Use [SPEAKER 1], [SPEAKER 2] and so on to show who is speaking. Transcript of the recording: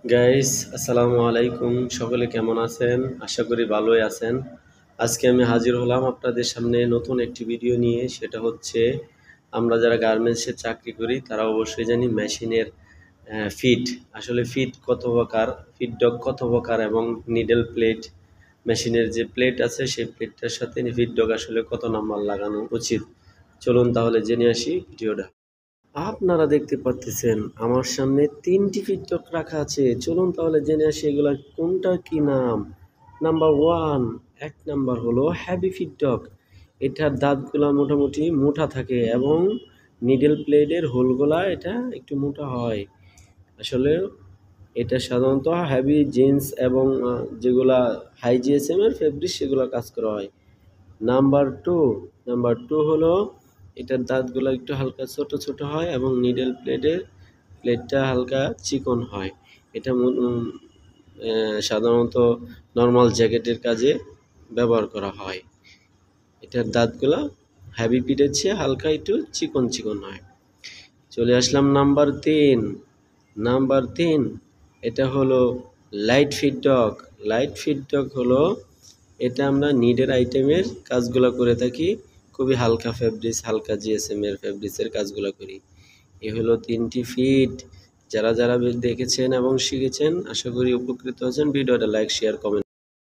[SPEAKER 1] Guys, আসসালামু আলাইকুম। সকলে কেমন আছেন? আশা করি ভালোই আছেন। আজকে আমি হাজির হলাম আপনাদের সামনে নতুন একটি ভিডিও নিয়ে। সেটা হচ্ছে, আমরা যারা গার্মেন্টসে চাকরি করি তারা অবশ্যই জানি মেশিনের ফিট। আসলে ফিট কত প্রকার, ফিট ডগ কত প্রকার এবং নিডল প্লেট, মেশিনের যে প্লেট আছে সেই প্লেটটার সাথে ফিট ডগ আসলে কত নাম্বার লাগানো উচিত। চলুন তাহলে জেনে আসি ভিডিওটা। আপনারা দেখতে পাচ্ছেন আমার সামনে ৩টি ফিডটক রাখা আছে। চলুন তাহলে জেনে আসি এগুলা কোনটার কি নাম। নাম্বার 1, ১ নাম্বার হলো হেভি ফিডটক। এটার দাঁতগুলা মোটামুটি মোটা থাকে এবং নিডল প্লেটের হোলগুলা এটা একটু মোটা হয়। আসলে এটা সাধারণত হেভি জিন্স এবং যেগুলা হাই জিএসএম এর ফেব্রিক সেগুলা কাজ করা হয়। নাম্বার টু হলো এটার দাঁতগুলো একটু হালকা ছোট ছোট হয় এবং নিডল প্লেটটা হালকা চিকন হয়। এটা সাধারণত নর্মাল জ্যাকেটের কাজে ব্যবহার করা হয়। এটার দাঁতগুলো হেভি পিটের চেয়ে হালকা একটু চিকন চিকন হয়। চলে আসলাম নাম্বার তিন। এটা হলো লাইট ফিট ডগ হলো, এটা আমরা নিডের আইটেমের কাজগুলো করে থাকি। খুবই হালকা ফেব্রিক্স, হালকা জিএসএম এর ফেব্রিক্সের কাজগুলো করি। এ হলো 3টি ফিট। যারা যারা দেখেছেন এবং শিখেছেন আশা করি উপকৃত হয়েছেন। ভিডিওটা লাইক, শেয়ার, কমেন্ট